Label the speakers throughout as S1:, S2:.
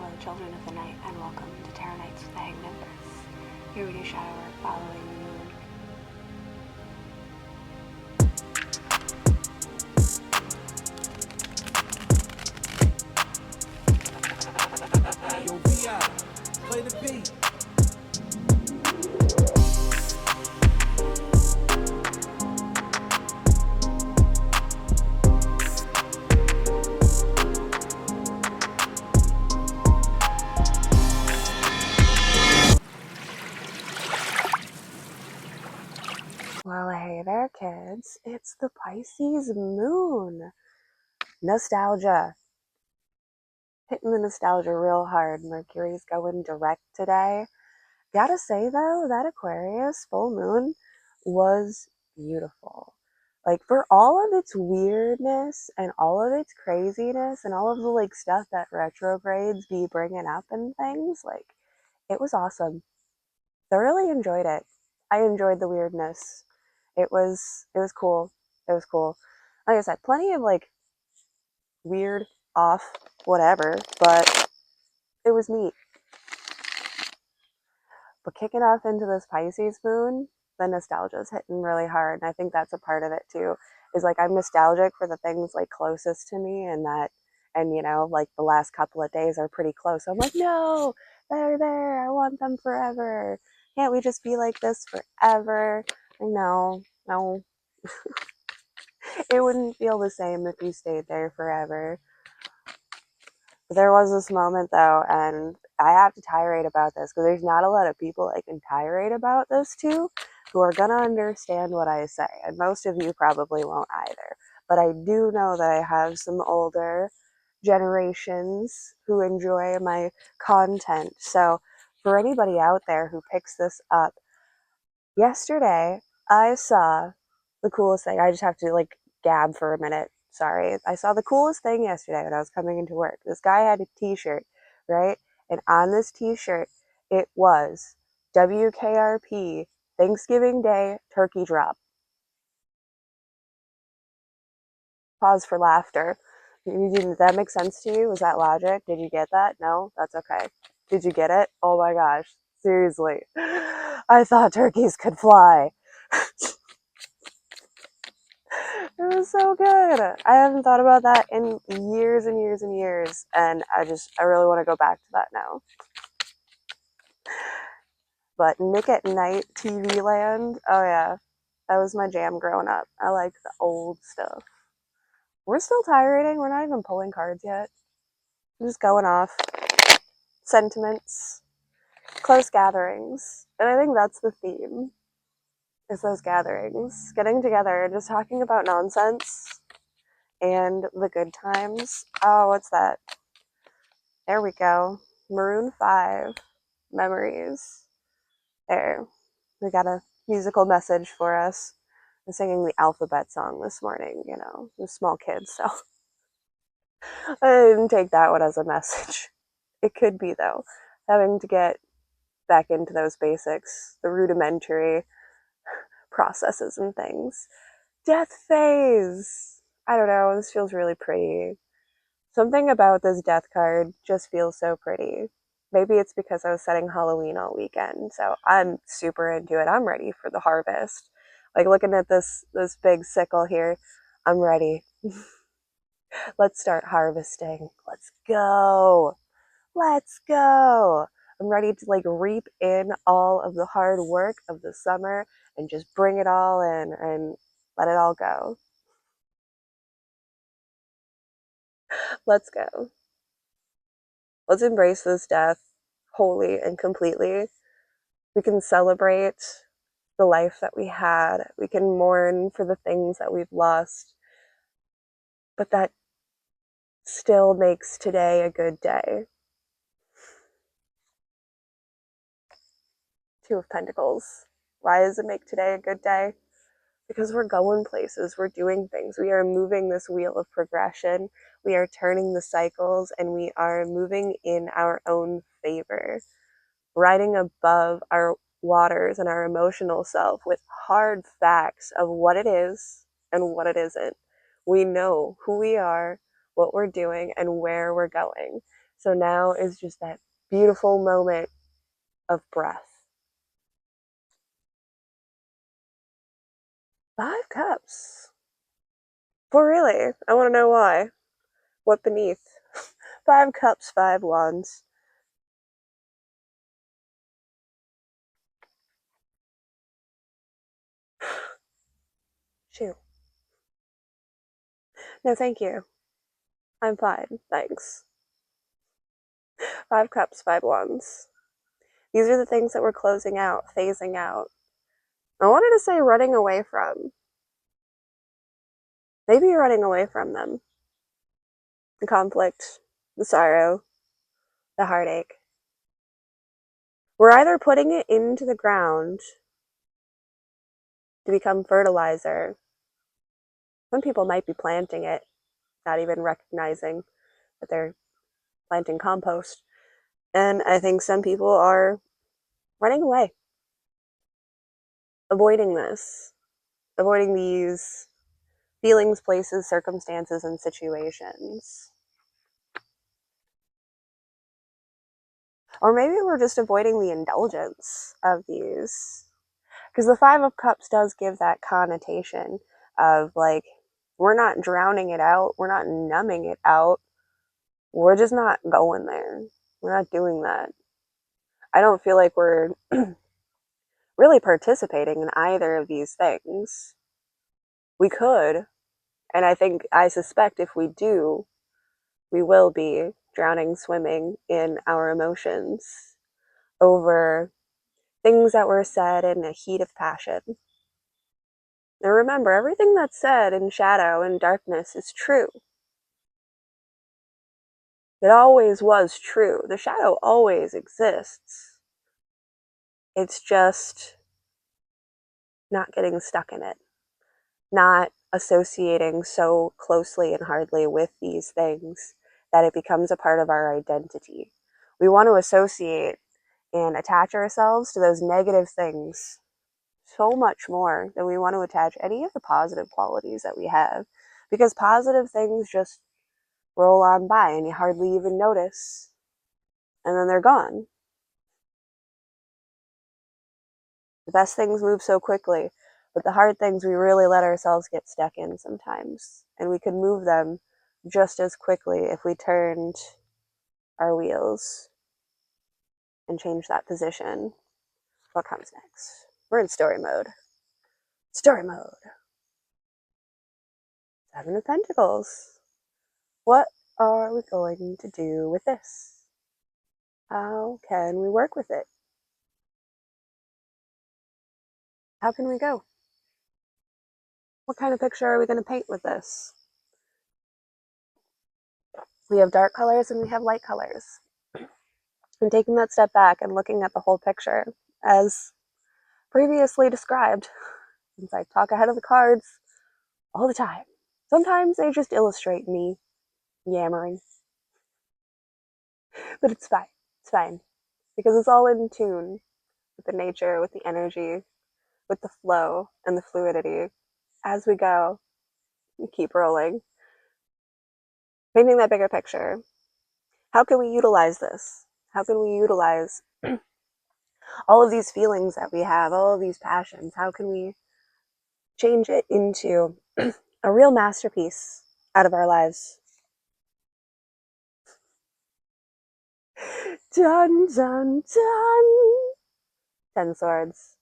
S1: Hello, children of the night, and welcome to Tarot Nights with the Hanged Empress. Here we do shadow work following the moon.
S2: Yo, VI, play the beat.
S1: Well, hey there, kids. It's the Pisces moon. Nostalgia. Hitting the nostalgia real hard. Mercury's going direct today. Gotta say, though, that Aquarius full moon was beautiful. Like, for all of its weirdness and all of its craziness and all of the, like, stuff that retrogrades be bringing up and things, like, it was awesome. Thoroughly enjoyed it. I enjoyed the weirdness. It was cool. It was cool. Like I said, plenty of, like, weird, off, whatever, but it was neat. But kicking off into this Pisces moon, the nostalgia is hitting really hard. And I think that's a part of it too, is like I'm nostalgic for the things like closest to me and you know, like the last couple of days are pretty close. I'm like, no, they're there. I want them forever. Can't we just be like this forever? No. It wouldn't feel the same if you stayed there forever. But there was this moment though, and I have to tirade about this because there's not a lot of people I can tirade about this to who are gonna understand what I say, and most of you probably won't either. But I do know that I have some older generations who enjoy my content. So for anybody out there who picks this up, yesterday I saw the coolest thing. I just have to like gab for a minute. Sorry. I saw the coolest thing yesterday when I was coming into work. This guy had a t-shirt, right? And on this t-shirt, it was WKRP Thanksgiving Day Turkey Drop. Pause for laughter. Did that make sense to you? Was that logic? Did you get that? No? That's okay. Did you get it? Oh my gosh. Seriously. I thought turkeys could fly. It was so good. I haven't thought about that in years and years and years, and I really want to go back to that now. But Nick at Night TV Land, oh yeah, that was my jam growing up. I like the old stuff. We're still tirading. We're not even pulling cards yet. I'm just going off sentiments, close gatherings, and I think that's the theme. Is those gatherings, getting together and just talking about nonsense and the good times. Oh, what's that? There we go. Maroon 5, Memories. There. We got a musical message for us. I'm singing the alphabet song this morning, you know, the small kids, so I didn't take that one as a message. It could be, though, having to get back into those basics, the rudimentary processes and things. Death phase! I don't know, this feels really pretty. Something about this death card just feels so pretty. Maybe it's because I was setting Halloween all weekend, so I'm super into it. I'm ready for the harvest. Like looking at this big sickle here, I'm ready. Let's start harvesting. Let's go. Let's go. I'm ready to like reap in all of the hard work of the summer and just bring it all in and let it all go. Let's go. Let's embrace this death wholly and completely. We can celebrate the life that we had. We can mourn for the things that we've lost. But that still makes today a good day. Two of Pentacles. Why does it make today a good day? Because we're going places, we're doing things. We are moving this wheel of progression. We are turning the cycles and we are moving in our own favor. Riding above our waters and our emotional self with hard facts of what it is and what it isn't. We know who we are, what we're doing, and where we're going. So now is just that beautiful moment of breath. 5 cups. For really? I want to know why. What beneath? 5 cups, 5 wands. Shoot. No, thank you. I'm fine. Thanks. 5 cups, 5 wands. These are the things that we're closing out, phasing out. I wanted to say running away from. Maybe you're running away from them. The conflict, the sorrow, the heartache. We're either putting it into the ground to become fertilizer. Some people might be planting it, not even recognizing that they're planting compost. And I think some people are running away, avoiding this, avoiding these feelings, places, circumstances, and situations. Or maybe we're just avoiding the indulgence of these. Because the Five of Cups does give that connotation of like, we're not drowning it out, we're not numbing it out, we're just not going there. We're not doing that. I don't feel like we're really participating in either of these things. We could, and I suspect if we do, we will be drowning, swimming in our emotions over things that were said in a heat of passion. Now remember, everything that's said in shadow and darkness is true. It always was true. The shadow always exists. It's just not getting stuck in it, not associating so closely and hardly with these things that it becomes a part of our identity. We want to associate and attach ourselves to those negative things so much more than we want to attach any of the positive qualities that we have, because positive things just roll on by and you hardly even notice, and then they're gone. The best things move so quickly, but the hard things we really let ourselves get stuck in sometimes, and we could move them just as quickly if we turned our wheels and changed that position. What comes next? We're in story mode. Story mode. 7 of Pentacles. What are we going to do with this? How can we work with it? How can we go? What kind of picture are we going to paint with this? We have dark colors and we have light colors. And taking that step back and looking at the whole picture as previously described, since I talk ahead of the cards all the time. Sometimes they just illustrate me yammering. But it's fine. It's fine. Because it's all in tune with the nature, with the energy, with the flow and the fluidity. As we go, we keep rolling. Painting that bigger picture. How can we utilize this? How can we utilize all of these feelings that we have, all of these passions? How can we change it into a real masterpiece out of our lives? Dun, dun, dun. 10 swords.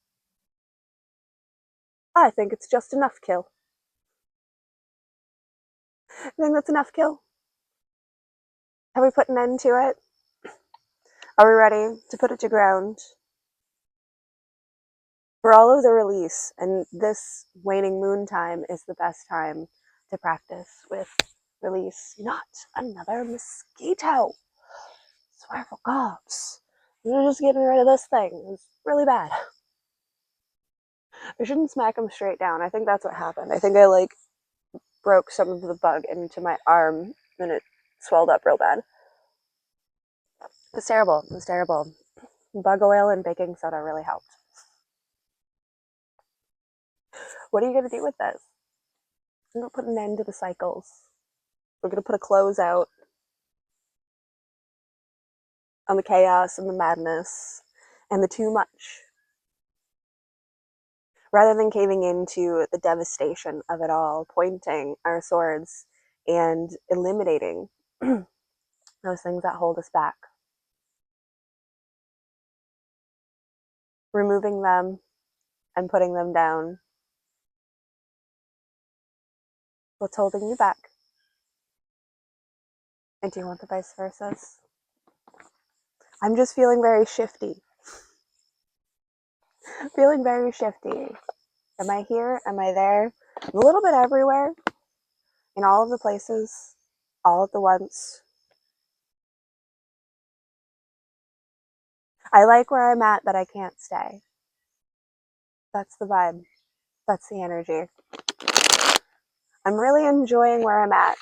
S1: I think it's just enough kill. I think that's enough kill. Have we put an end to it? Are we ready to put it to ground? For all of the release, and this waning moon time is the best time to practice with release. Not another mosquito. Swear for gobs. You're just getting rid of this thing. It's really bad. I shouldn't smack him straight down. I think that's what happened. I think I broke some of the bug into my arm and it swelled up real bad. It's terrible. It's terrible. Bug oil and baking soda really helped. What are you going to do with this? I'm going to put an end to the cycles. We're going to put a close out on the chaos and the madness and the too much, rather than caving into the devastation of it all, pointing our swords and eliminating those things that hold us back, removing them and putting them down. What's holding you back? And do you want the vice versa? I'm just feeling very shifty. Feeling very shifty. Am I here? Am I there? I'm a little bit everywhere, in all of the places, all at the once. I like where I'm at, but I can't stay. That's the vibe. That's the energy. I'm really enjoying where I'm at,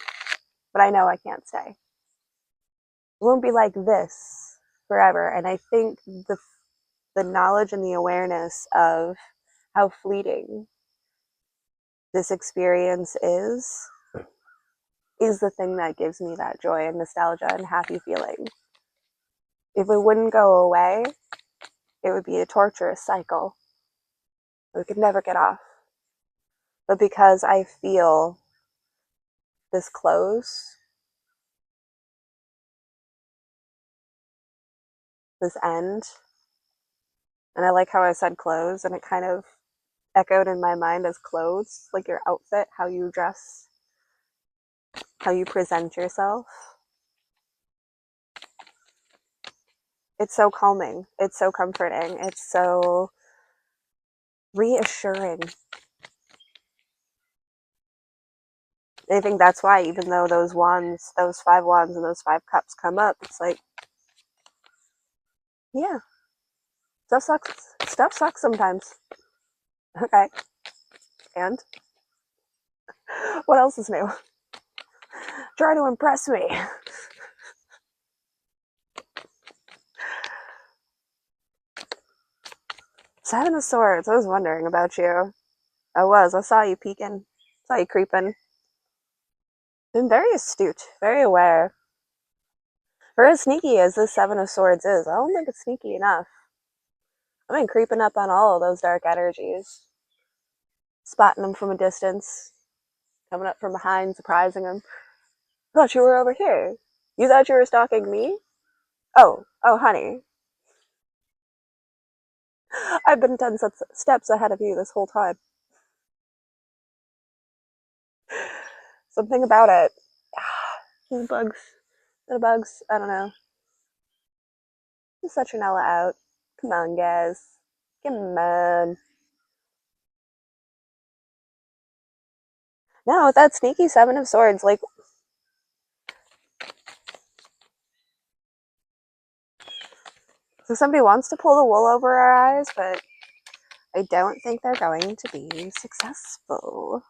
S1: but I know I can't stay. It won't be like this forever. And I think the knowledge and the awareness of how fleeting this experience is the thing that gives me that joy and nostalgia and happy feeling. If it wouldn't go away, it would be a torturous cycle. We could never get off. But because I feel this close, this end, and I like how I said clothes, and it kind of echoed in my mind as clothes, like your outfit, how you dress, how you present yourself. It's so calming. It's so comforting. It's so reassuring. I think that's why, even though those wands, those 5 wands and those 5 cups come up, it's like, yeah, stuff sucks. Stuff sucks sometimes. Okay. And what else is new? Try to impress me. 7 of Swords. I was wondering about you. I saw you peeking. Saw you creeping. Been very astute, very aware. For as sneaky as this 7 of Swords is, I don't think it's sneaky enough. I've been creeping up on all of those dark energies. Spotting them from a distance. Coming up from behind, surprising them. I thought you were over here. You thought you were stalking me? Oh, honey. I've been 10 steps ahead of you this whole time. Something about it. The bugs, I don't know. Just let Trinella out. Come on, guys. Come on. No, with that sneaky 7 of Swords, like, so somebody wants to pull the wool over our eyes, but I don't think they're going to be successful.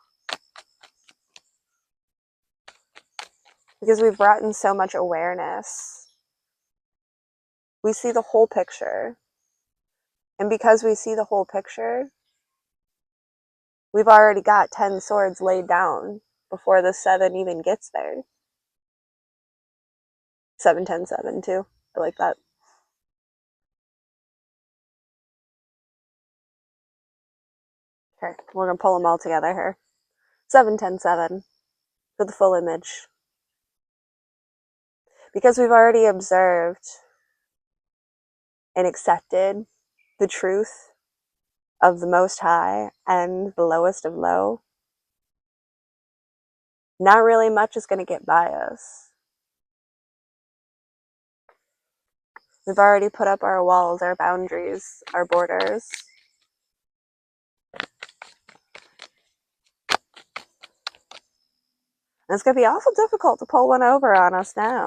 S1: Because we've brought in so much awareness. We see the whole picture. And because we see the whole picture, we've already got 10 swords laid down before the 7 even gets there. 7, 10, 7, too. I like that. Okay, we're going to pull them all together here. 7, 10, 7 for the full image. Because we've already observed and accepted the truth of the Most High and the lowest of low, not really much is going to get by us. We've already put up our walls, our boundaries, our borders. And it's going to be awful difficult to pull one over on us now.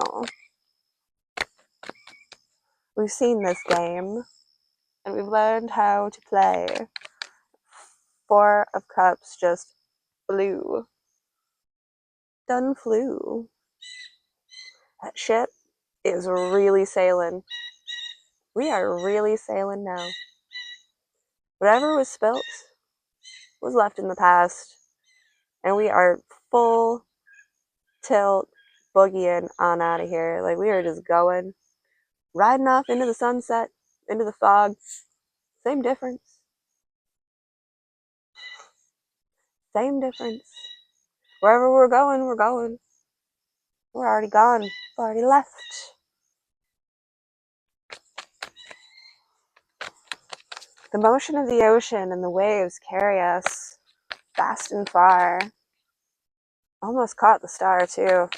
S1: We've seen this game, and we've learned how to play. 4 of Cups just flew. Done flew. That ship is really sailing. We are really sailing now. Whatever was spilt was left in the past, and we are full tilt boogieing on out of here. Like, we are just going. riding off into the sunset, into the fog. Same difference. Same difference. Wherever we're going, we're going. We're already gone. We've already left. The motion of the ocean and the waves carry us fast and far. Almost caught the star, too.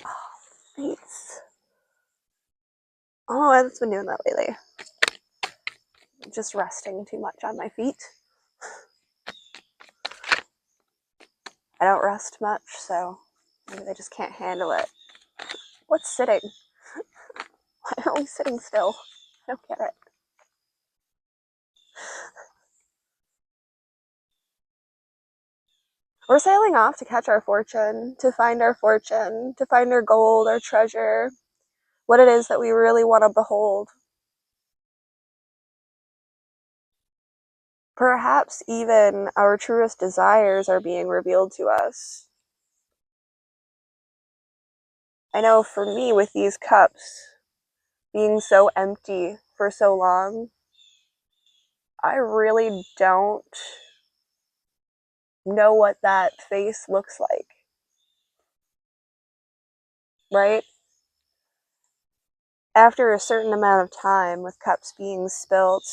S1: Oh, feet. Oh, I've been doing that lately. Just resting too much on my feet. I don't rest much, so maybe they just can't handle it. What's sitting? Why aren't we sitting still? I don't get it. We're sailing off to catch our fortune, to find our fortune, to find our gold, our treasure, what it is that we really want to behold. Perhaps even our truest desires are being revealed to us. I know for me, with these cups being so empty for so long, I really don't know what that face looks like, right? After a certain amount of time with cups being spilt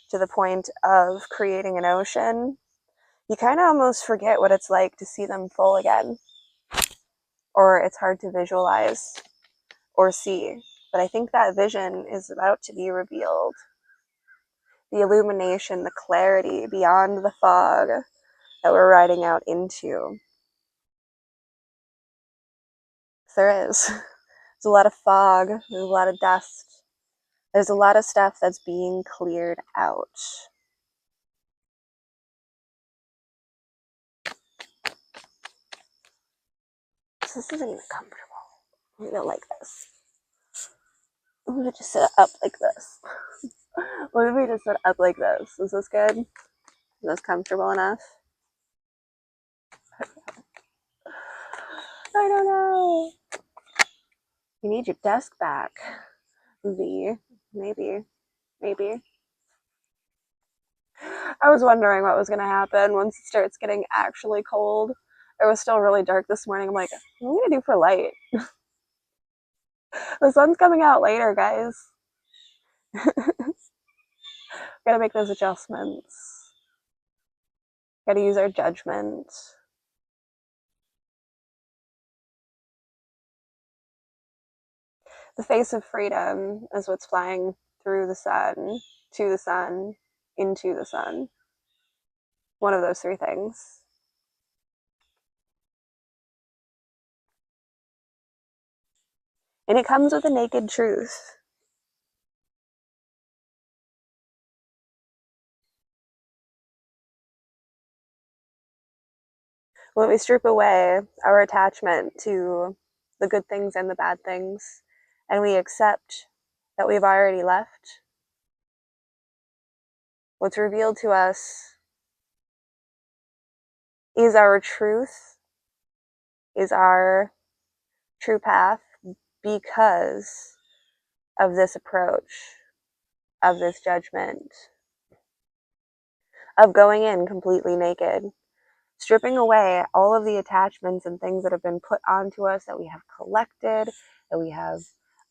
S1: to the point of creating an ocean, you kind of almost forget what it's like to see them full again, or it's hard to visualize or see. But I think that vision is about to be revealed. The illumination, the clarity beyond the fog that we're riding out into. There is. There's a lot of fog, there's a lot of dust, there's a lot of stuff that's being cleared out. So this isn't even comfortable. I don't like this. I'm gonna just sit up like this. What if we just sit up like this? Is this good? Is this comfortable enough? I don't know. You need your desk back. V. Maybe. Maybe. I was wondering what was going to happen once it starts getting actually cold. It was still really dark this morning. I'm like, what am I going to do for light? The sun's coming out later, guys. Gotta make those adjustments. Gotta use our judgment. The face of freedom is what's flying through the sun, to the sun, into the sun. One of those three things. And it comes with a naked truth. When we strip away our attachment to the good things and the bad things, and we accept that we've already left, what's revealed to us is our truth, is our true path, because of this approach, of this judgment, of going in completely naked, stripping away all of the attachments and things that have been put onto us, that we have collected, that we have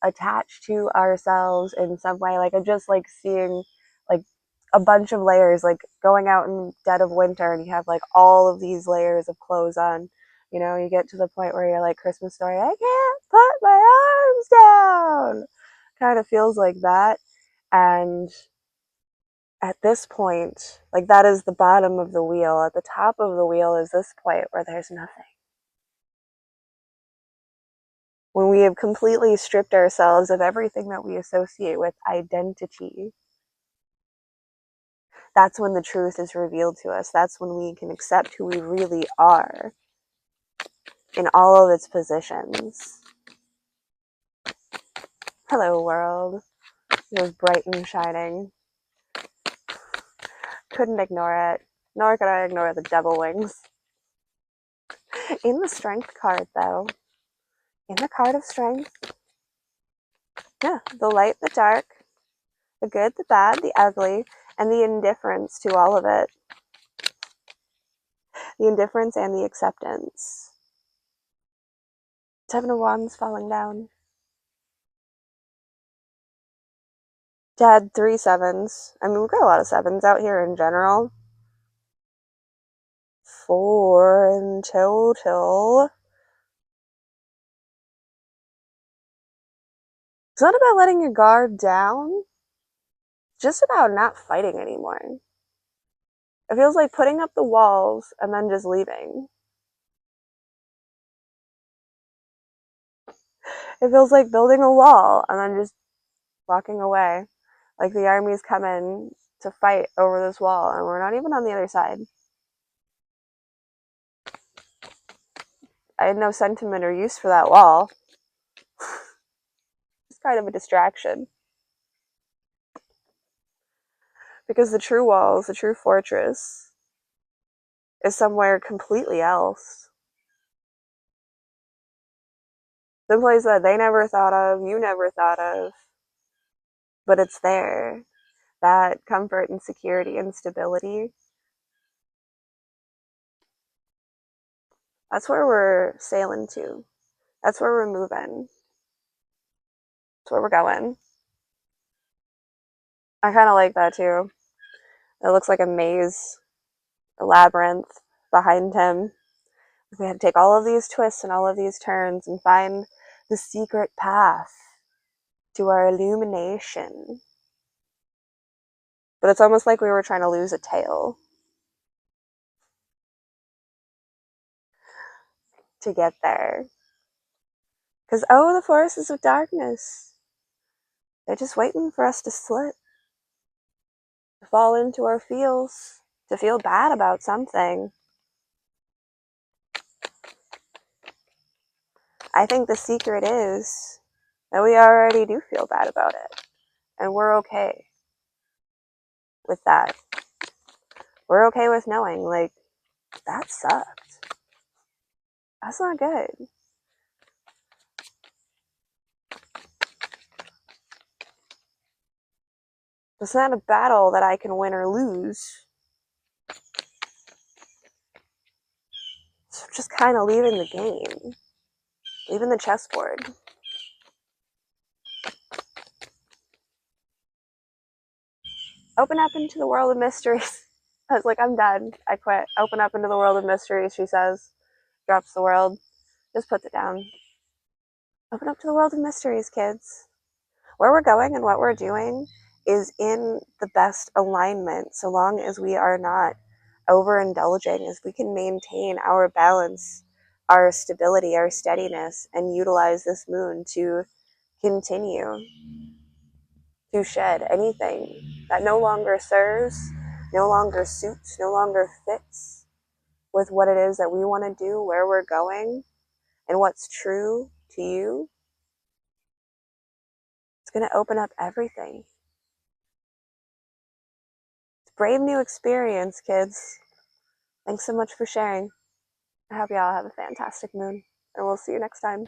S1: attached to ourselves in some way. Like, I just like seeing like a bunch of layers, like going out in dead of winter and you have like all of these layers of clothes on. You know, you get to the point where you're like, Christmas Story, I can't put my arms down. Kind of feels like that. And at this point, like, that is the bottom of the wheel. At the top of the wheel is this point where there's nothing. When we have completely stripped ourselves of everything that we associate with identity, that's when the truth is revealed to us. That's when we can accept who we really are in all of its positions. Hello, world. It was bright and shining. Couldn't ignore it. Nor could I ignore the devil wings. In the Strength card, though, in the card of Strength, yeah, the light, the dark, the good, the bad, the ugly, and the indifference to all of it. The indifference and the acceptance. Seven of Wands falling down. Dad, 3 sevens. I mean, we've got a lot of sevens out here in general. 4 in total. It's not about letting your guard down. It's just about not fighting anymore. It feels like putting up the walls and then just leaving. It feels like building a wall and then just walking away. Like the army's coming to fight over this wall and we're not even on the other side. I had no sentiment or use for that wall. It's kind of a distraction. Because the true walls, the true fortress, is somewhere completely else. Someplace that they never thought of, you never thought of, but it's there. That comfort and security and stability. That's where we're sailing to. That's where we're moving. That's where we're going. I kind of like that too. It looks like a maze, a labyrinth behind him. We had to take all of these twists and all of these turns and find the secret path to our illumination. But it's almost like we were trying to lose a tail to get there. Because, oh, the forces of darkness. They're just waiting for us to slip, to fall into our feels, to feel bad about something. I think the secret is that we already do feel bad about it. And we're okay with that. We're okay with knowing, like, that sucked. That's not good. It's not a battle that I can win or lose. So I'm just kind of leaving the game, leaving the chessboard. Open up into the world of mysteries. I was like, I'm done. I quit. Open up into the world of mysteries, she says. Drops the world. Just puts it down. Open up to the world of mysteries, kids. Where we're going and what we're doing is in the best alignment, so long as we are not overindulging, as we can maintain our balance, our stability, our steadiness, and utilize this moon to continue to shed anything that no longer serves, no longer suits, no longer fits with what it is that we want to do, where we're going, and what's true to you. It's going to open up everything. It's a brave new experience, kids. Thanks so much for sharing. I hope y'all have a fantastic moon, and we'll see you next time.